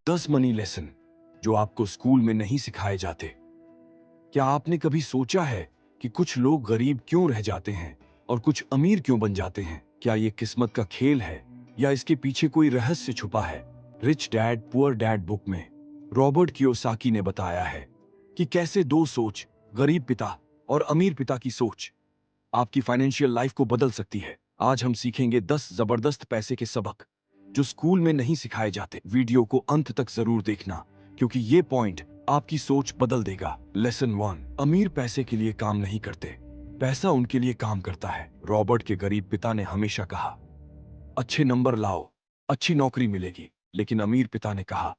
10 money lesson जो आपको school में नहीं सिखाए जाते। क्या आपने कभी सोचा है कि कुछ लोग गरीब क्यों रह जाते हैं और कुछ अमीर क्यों बन जाते हैं? क्या ये किस्मत का खेल है या इसके पीछे कोई रहस्य छुपा है? Rich dad poor dad book में रॉबर्ट कियोसाकी ने बताया है कि कैसे दो सोच, गरीब पिता और अमीर पिता की सोच, आपकी फाइनेंशियल लाइफ को बदल सकती है। आज हम सीखेंगे 10 जबरदस्त पैसे के सबक जो स्कूल में नहीं सिखाए जाते। वीडियो को अंत तक जरूर देखना क्योंकि ये पॉइंट आपकी सोच बदल देगा। लेसन 1, अमीर पैसे के लिए काम नहीं करते, पैसा उनके लिए काम करता है। रॉबर्ट के गरीब पिता ने हमेशा कहा, अच्छे नंबर लाओ, अच्छी नौकरी मिलेगी। लेकिन अमीर पिता ने कहा,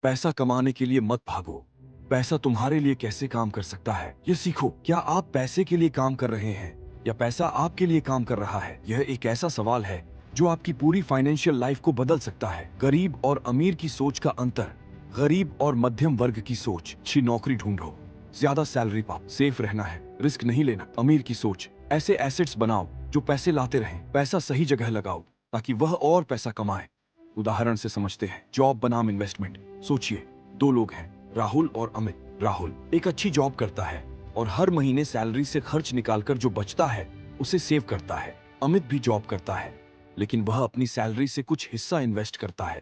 पैसा कमाने के लिए मत भागो, पैसा तुम्हारे लिए कैसे काम कर सकता है ये सीखो। क्या आप पैसे के लिए काम कर रहे हैं या पैसा आपके लिए काम कर रहा है? यह एक ऐसा सवाल है जो आपकी पूरी फाइनेंशियल लाइफ को बदल सकता है। गरीब और अमीर की सोच का अंतर। गरीब और मध्यम वर्ग की सोच, अच्छी नौकरी ढूंढो, ज्यादा सैलरी पाओ, सेफ रहना है, रिस्क नहीं लेना। अमीर की सोच, ऐसे एसेट्स बनाओ जो पैसे लाते रहें, पैसा सही जगह लगाओ ताकि वह और पैसा कमाए। उदाहरण से समझते हैं, जॉब बनाम इन्वेस्टमेंट। सोचिए, दो लोग हैं, राहुल और अमित। राहुल एक अच्छी जॉब करता है और हर महीने सैलरी से खर्च निकालकर जो बचता है उसे सेव करता है। अमित भी जॉब करता है लेकिन वह अपनी सैलरी से कुछ हिस्सा इन्वेस्ट करता है,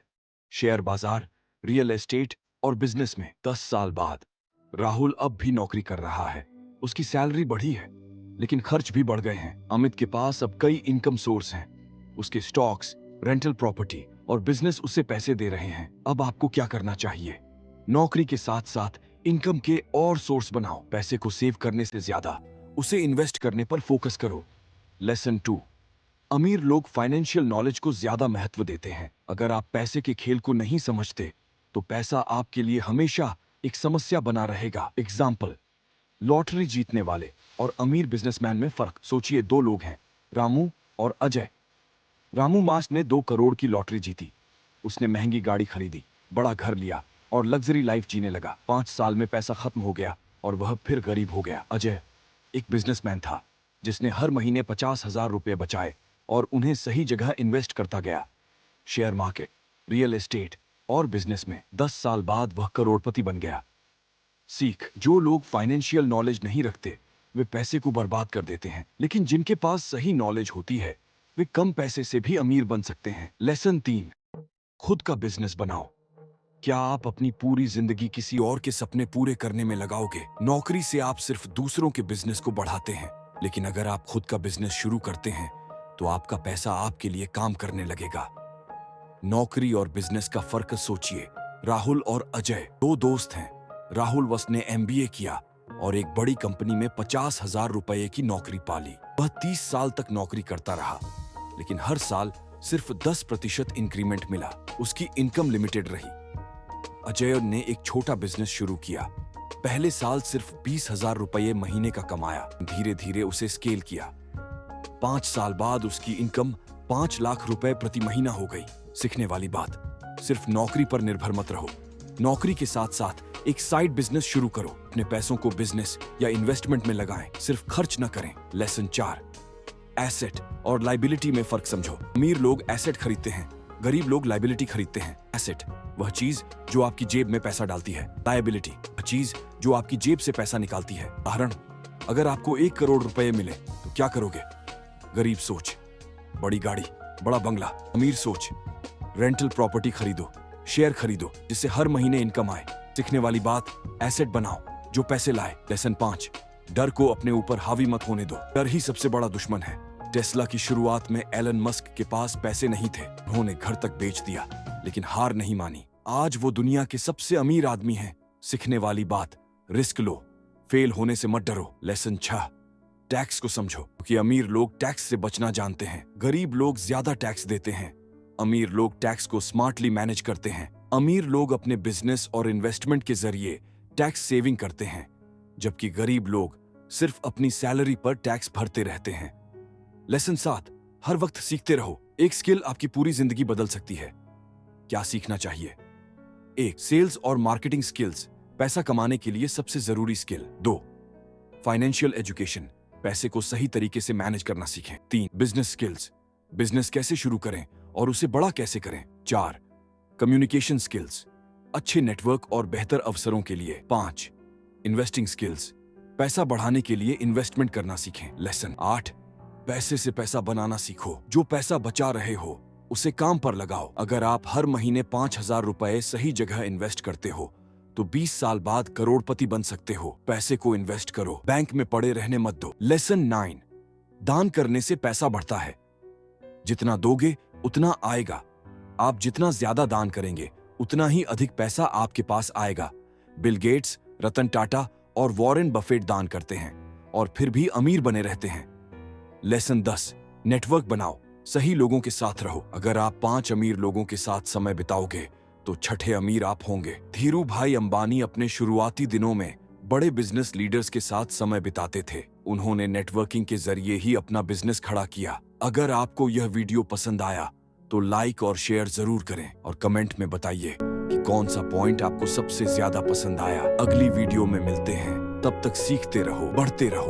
शेयर बाजार, रियल एस्टेट और बिजनेस में। 10 साल बाद राहुल अब भी नौकरी कर रहा है, उसकी सैलरी बढ़ी है लेकिन खर्च भी बढ़ गए हैं। अमित के पास अब कई इनकम सोर्स हैं, उसके स्टॉक्स, रेंटल प्रॉपर्टी और बिजनेस उसे पैसे दे रहे हैं। अब आपको क्या करना चाहिए? नौकरी के साथ साथ इनकम के और सोर्स बनाओ। पैसे को सेव करने से ज्यादा उसे इन्वेस्ट करने पर फोकस करो। लेसन 2, अमीर लोग फाइनेंशियल नॉलेज को ज्यादा महत्व देते हैं। अगर आप पैसे के खेल को नहीं समझते तो पैसा आपके लिए हमेशा एक समस्या बना रहेगा। एग्जाम्पल, लॉटरी जीतने वाले और अमीर बिजनेसमैन में फर्क। सोचिए, दो लोग हैं, रामू और अजय। रामू मास ने 2 करोड़ की लॉटरी जीती। उसने महंगी गाड़ी खरीदी, बड़ा घर लिया और लग्जरी लाइफ जीने लगा। 5 साल में पैसा खत्म हो गया और वह फिर गरीब हो गया। अजय एक बिजनेसमैन था जिसने हर महीने 50,000 रुपए बचाए और उन्हें सही जगह इन्वेस्ट करता गया, शेयर मार्केट, रियल एस्टेट और बिजनेस में। 10 साल बाद वह करोड़पति बन गया। सीख, जो लोग फाइनेंशियल नॉलेज नहीं रखते वे पैसे को बर्बाद कर देते हैं, लेकिन जिनके पास सही नॉलेज होती है वे कम पैसे से भी अमीर बन सकते हैं। लेसन 3, खुद का बिजनेस बनाओ। क्या आप अपनी पूरी जिंदगी किसी और के सपने पूरे करने में लगाओगे? नौकरी से आप सिर्फ दूसरों के बिजनेस को बढ़ाते हैं, लेकिन अगर आप खुद का बिजनेस शुरू करते हैं तो आपका पैसा आपके लिए काम करने लगेगा। नौकरी और बिजनेस का फर्क सोचिए। राहुल और अजय 2 दोस्त हैं। राहुल बस ने MBA किया और एक बड़ी कंपनी में 50,000 रुपए की नौकरी पाली। वह 30 साल तक नौकरी करता रहा लेकिन हर साल सिर्फ 10% इंक्रीमेंट मिला। उसकी इनकम लिमिटेड रही। अजय ने एक छोटा बिजनेस शुरू किया। पहले साल सिर्फ 20,000 रुपए महीने का कमाया। धीरे धीरे उसे स्केल किया। 5 साल बाद उसकी इनकम 5 लाख रुपए प्रति महीना हो गई। सीखने वाली बात, सिर्फ नौकरी पर निर्भर मत रहो। नौकरी के साथ साथ एक साइड बिजनेस शुरू करो। अपने पैसों को बिजनेस या इन्वेस्टमेंट में लगाएं, सिर्फ खर्च न करें। लेसन 4, एसेट और लाइबिलिटी में फर्क समझो। अमीर लोग एसेट खरीदते हैं, गरीब लोग लाइबिलिटी खरीदते हैं। एसेट वह चीज जो आपकी जेब में पैसा डालती है, लाइबिलिटी वह चीज जो आपकी जेब से पैसा निकालती है। उदाहरण, अगर आपको 1 करोड़ रुपए मिले तो क्या करोगे? गरीब सोच, बड़ी गाड़ी, बड़ा बंगला। अमीर सोच, रेंटल प्रॉपर्टी खरीदो, शेयर खरीदो जिससे हर महीने इनकम आए। सीखने वाली बात, एसेट बनाओ जो पैसे लाए। लेसन 5, डर को अपने ऊपर हावी मत होने दो। डर ही सबसे बड़ा दुश्मन है। टेस्ला की शुरुआत में एलन मस्क के पास पैसे नहीं थे, उन्होंने घर तक बेच दिया लेकिन हार नहीं मानी। आज वो दुनिया के सबसे अमीर आदमी हैं। सीखने वाली बात, रिस्क लो, फेल होने से मत डरो। लेसन 6, टैक्स को समझो क्योंकि अमीर लोग टैक्स से बचना जानते हैं, गरीब लोग ज्यादा टैक्स देते हैं। अमीर लोग टैक्स को स्मार्टली मैनेज करते हैं। अमीर लोग अपने बिजनेस और इन्वेस्टमेंट के जरिए टैक्स सेविंग करते हैं, जबकि गरीब लोग सिर्फ अपनी सैलरी पर टैक्स भरते रहते हैं। लेसन 7, हर वक्त सीखते रहो। एक स्किल आपकी पूरी जिंदगी बदल सकती है। क्या सीखना चाहिए? 1, सेल्स और मार्केटिंग स्किल्स, पैसा कमाने के लिए सबसे जरूरी स्किल। 2, फाइनेंशियल एजुकेशन, पैसे को सही तरीके से मैनेज करना सीखें। 3, बिजनेस स्किल्स, बिजनेस कैसे शुरू करें और उसे बड़ा कैसे करें। 4, कम्युनिकेशन स्किल्स, अच्छे नेटवर्क और बेहतर अवसरों के लिए। 5. इन्वेस्टिंग स्किल्स, पैसा बढ़ाने के लिए इन्वेस्टमेंट करना सीखें। लेसन 8. पैसे से पैसा बनाना सीखो। जो पैसा बचा रहे हो उसे काम पर लगाओ। अगर आप हर महीने 5,000 रुपए सही जगह इन्वेस्ट करते हो तो 20 साल बाद करोड़पति बन सकते हो। पैसे को इन्वेस्ट करो, बैंक में पड़े रहने मत दो। लेसन 9. दान करने से पैसा बढ़ता है। जितना दोगे उतना आएगा। आप जितना ज्यादा दान करेंगे उतना ही अधिक पैसा आपके पास आएगा। बिल गेट्स, रतन टाटा और वॉरेन बफेट दान करते हैं और फिर भी अमीर बने रहते हैं। लेसन 10. नेटवर्क बनाओ, सही लोगों के साथ रहो। अगर आप 5 अमीर लोगों के साथ समय बिताओगे तो छठे अमीर आप होंगे। धीरू भाई अंबानी अपने शुरुआती दिनों में बड़े बिजनेस लीडर्स के साथ समय बिताते थे। उन्होंने नेटवर्किंग के जरिए ही अपना बिजनेस खड़ा किया। अगर आपको यह वीडियो पसंद आया तो लाइक और शेयर जरूर करें और कमेंट में बताइए कि कौन सा पॉइंट आपको सबसे ज्यादा पसंद आया। अगली वीडियो में मिलते हैं, तब तक सीखते रहो, बढ़ते रहो।